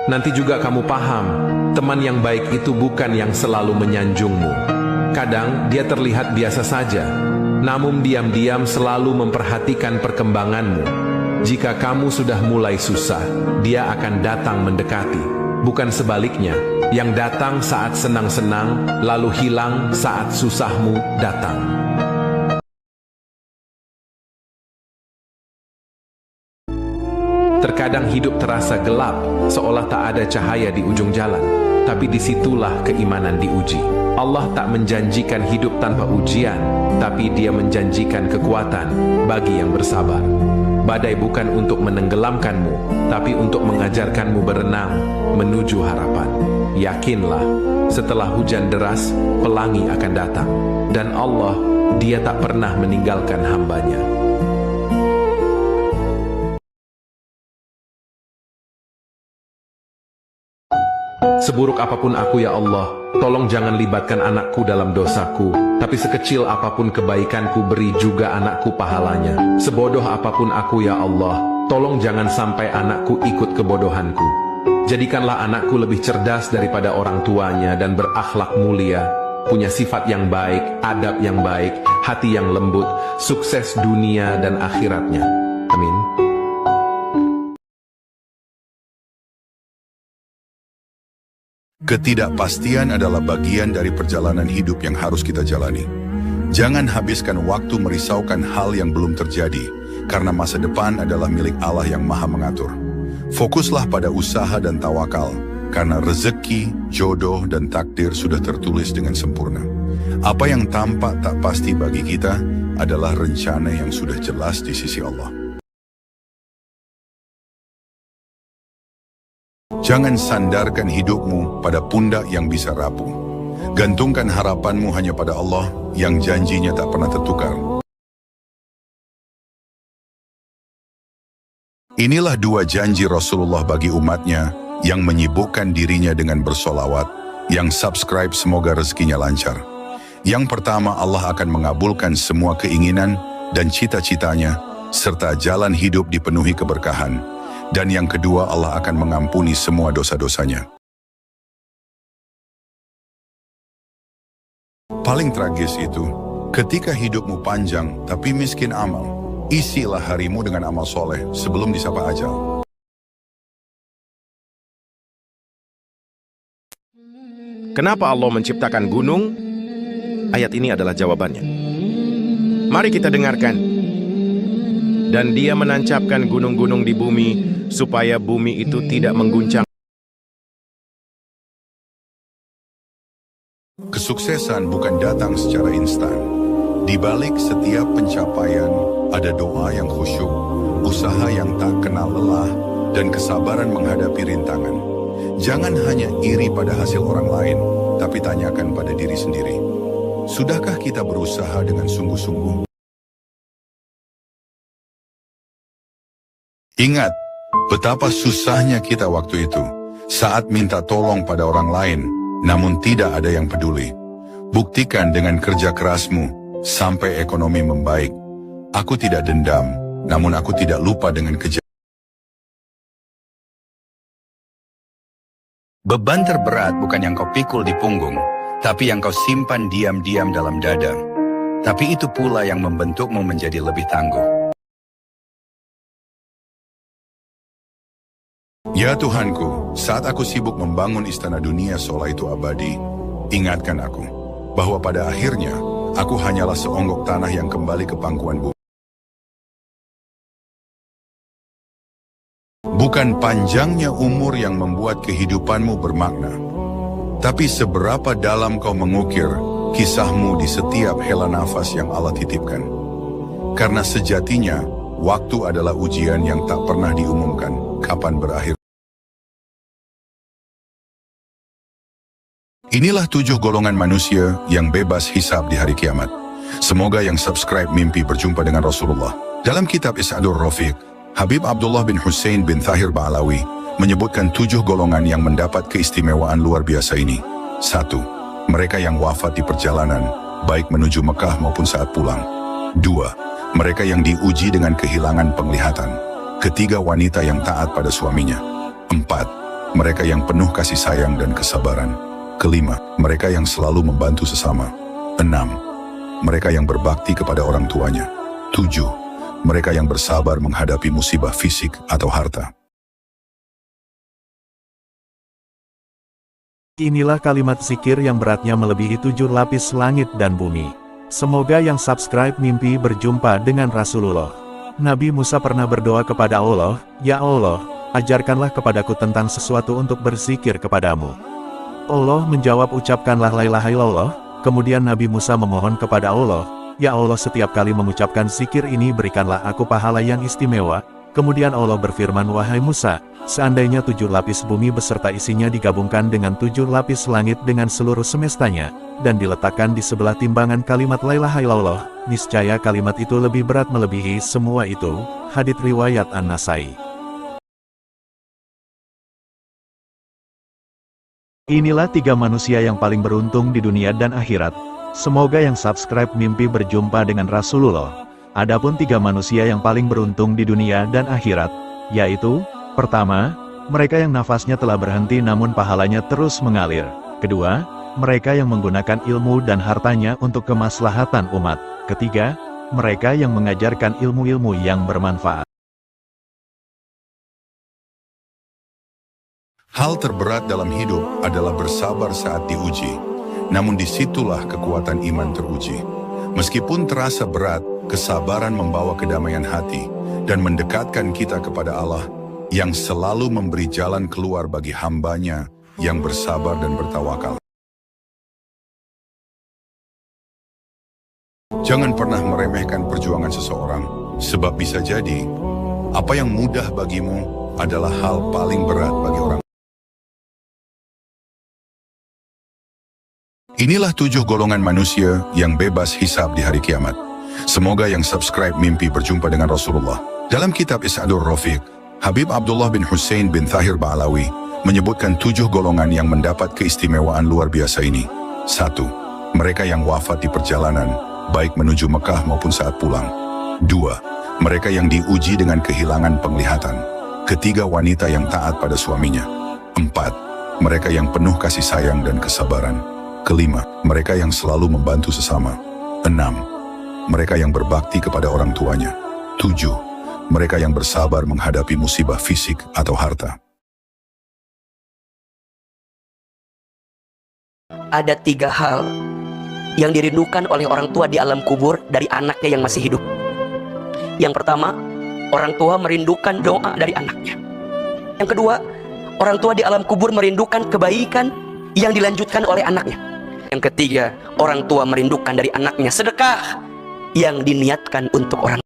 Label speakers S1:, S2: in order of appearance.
S1: Nanti juga kamu paham, teman yang baik itu bukan yang selalu menyanjungmu. Kadang dia terlihat biasa saja, namun diam-diam selalu memperhatikan perkembanganmu. Jika kamu sudah mulai susah, dia akan datang mendekati. Bukan sebaliknya, yang datang saat senang-senang, lalu hilang saat susahmu datang. Terkadang hidup terasa gelap, seolah tak ada cahaya di ujung jalan. Tapi disitulah keimanan diuji. Allah tak menjanjikan hidup tanpa ujian, tapi Dia menjanjikan kekuatan bagi yang bersabar. Badai bukan untuk menenggelamkanmu, tapi untuk mengajarkanmu berenang menuju harapan. Yakinlah, setelah hujan deras, pelangi akan datang. Dan Allah, Dia tak pernah meninggalkan hambanya. Seburuk apapun aku ya Allah, tolong jangan libatkan anakku dalam dosaku. Tapi sekecil apapun kebaikanku, beri juga anakku pahalanya. Sebodoh apapun aku ya Allah, tolong jangan sampai anakku ikut kebodohanku. Jadikanlah anakku lebih cerdas daripada orang tuanya dan berakhlak mulia, punya sifat yang baik, adab yang baik, hati yang lembut, sukses dunia dan akhiratnya. Amin.
S2: Ketidakpastian adalah bagian dari perjalanan hidup yang harus kita jalani. Jangan habiskan waktu merisaukan hal yang belum terjadi, karena masa depan adalah milik Allah yang Maha Mengatur. Fokuslah pada usaha dan tawakal, karena rezeki, jodoh, dan takdir sudah tertulis dengan sempurna. Apa yang tampak tak pasti bagi kita adalah rencana yang sudah jelas di sisi Allah. Jangan sandarkan hidupmu pada pundak yang bisa rapuh. Gantungkan harapanmu hanya pada Allah yang janjinya tak pernah tertukar. Inilah dua janji Rasulullah bagi umatnya yang menyibukkan dirinya dengan bersolawat, yang subscribe semoga rezekinya lancar. Yang pertama, Allah akan mengabulkan semua keinginan dan cita-citanya, serta jalan hidup dipenuhi keberkahan. Dan yang kedua, Allah akan mengampuni semua dosa-dosanya. Paling tragis itu, ketika hidupmu panjang tapi miskin amal, isilah harimu dengan amal soleh sebelum disapa ajal.
S3: Kenapa Allah menciptakan gunung? Ayat ini adalah jawabannya. Mari kita dengarkan. Dan Dia menancapkan gunung-gunung di bumi, supaya bumi itu tidak mengguncang.
S2: Kesuksesan bukan datang secara instan. Di balik setiap pencapaian, ada doa yang khusyuk, usaha yang tak kenal lelah, dan kesabaran menghadapi rintangan. Jangan hanya iri pada hasil orang lain, tapi tanyakan pada diri sendiri. Sudahkah kita berusaha dengan sungguh-sungguh? Ingat, betapa susahnya kita waktu itu, saat minta tolong pada orang lain, namun tidak ada yang peduli. Buktikan dengan kerja kerasmu, sampai ekonomi membaik. Aku tidak dendam, namun aku tidak lupa dengan kerja.
S4: Beban terberat bukan yang kau pikul di punggung, tapi yang kau simpan diam-diam dalam dada. Tapi itu pula yang membentukmu menjadi lebih tangguh.
S2: Ya Tuhanku, saat aku sibuk membangun istana dunia seolah itu abadi, ingatkan aku, bahwa pada akhirnya, aku hanyalah seonggok tanah yang kembali ke pangkuan bumi. Bukan panjangnya umur yang membuat kehidupanmu bermakna, tapi seberapa dalam kau mengukir kisahmu di setiap hela nafas yang Allah titipkan. Karena sejatinya, waktu adalah ujian yang tak pernah diumumkan kapan berakhir. Inilah 7 golongan manusia yang bebas hisab di hari kiamat. Semoga yang subscribe mimpi berjumpa dengan Rasulullah. Dalam kitab Is'adur Rafiq, Habib Abdullah bin Hussein bin Thahir Ba'alawi menyebutkan 7 golongan yang mendapat keistimewaan luar biasa ini. 1. Mereka yang wafat di perjalanan, baik menuju Mekah maupun saat pulang. 2. Mereka yang diuji dengan kehilangan penglihatan. 3. Wanita yang taat pada suaminya. 4. mereka yang penuh kasih sayang dan kesabaran. Kelima, mereka yang selalu membantu sesama. 6, mereka yang berbakti kepada orang tuanya. 7, mereka yang bersabar menghadapi musibah fisik atau harta.
S5: Inilah kalimat zikir yang beratnya melebihi 7 lapis langit dan bumi. Semoga yang subscribe mimpi berjumpa dengan Rasulullah. Nabi Musa pernah berdoa kepada Allah, "Ya Allah, ajarkanlah kepadaku tentang sesuatu untuk berzikir kepadamu." Allah menjawab, "Ucapkanlah la ilaha illallah." Kemudian Nabi Musa memohon kepada Allah, "Ya Allah, setiap kali mengucapkan zikir ini berikanlah aku pahala yang istimewa." Kemudian Allah berfirman, "Wahai Musa, seandainya 7 lapis bumi beserta isinya digabungkan dengan 7 lapis langit dengan seluruh semestanya, dan diletakkan di sebelah timbangan kalimat la ilaha illallah, niscaya kalimat itu lebih berat melebihi semua itu." Hadits riwayat An-Nasai. Inilah 3 manusia yang paling beruntung di dunia dan akhirat. Semoga yang subscribe mimpi berjumpa dengan Rasulullah. Adapun 3 manusia yang paling beruntung di dunia dan akhirat, yaitu, pertama, mereka yang nafasnya telah berhenti namun pahalanya terus mengalir. Kedua, mereka yang menggunakan ilmu dan hartanya untuk kemaslahatan umat. Ketiga, mereka yang mengajarkan ilmu-ilmu yang bermanfaat.
S2: Hal terberat dalam hidup adalah bersabar saat diuji. Namun disitulah kekuatan iman teruji. Meskipun terasa berat, kesabaran membawa kedamaian hati dan mendekatkan kita kepada Allah yang selalu memberi jalan keluar bagi hamba-Nya yang bersabar dan bertawakal. Jangan pernah meremehkan perjuangan seseorang, sebab bisa jadi apa yang mudah bagimu adalah hal paling berat bagi orang. Inilah 7 golongan manusia yang bebas hisab di hari kiamat. Semoga yang subscribe mimpi berjumpa dengan Rasulullah. Dalam kitab Is'adur Rafiq, Habib Abdullah bin Hussein bin Tahir Ba'alawi menyebutkan 7 golongan yang mendapat keistimewaan luar biasa ini. 1. Mereka yang wafat di perjalanan, baik menuju Mekah maupun saat pulang. 2. Mereka yang diuji dengan kehilangan penglihatan. 3. Wanita yang taat pada suaminya. 4. Mereka yang penuh kasih sayang dan kesabaran. 5. Mereka yang selalu membantu sesama. 6. Mereka yang berbakti kepada orang tuanya. 7. Mereka yang bersabar menghadapi musibah fisik atau harta.
S6: Ada 3 hal yang dirindukan oleh orang tua di alam kubur dari anaknya yang masih hidup. Yang pertama, orang tua merindukan doa dari anaknya. Yang kedua, orang tua di alam kubur merindukan kebaikan yang dilanjutkan oleh anaknya. Yang ketiga, orang tua merindukan dari anaknya sedekah yang diniatkan untuk orang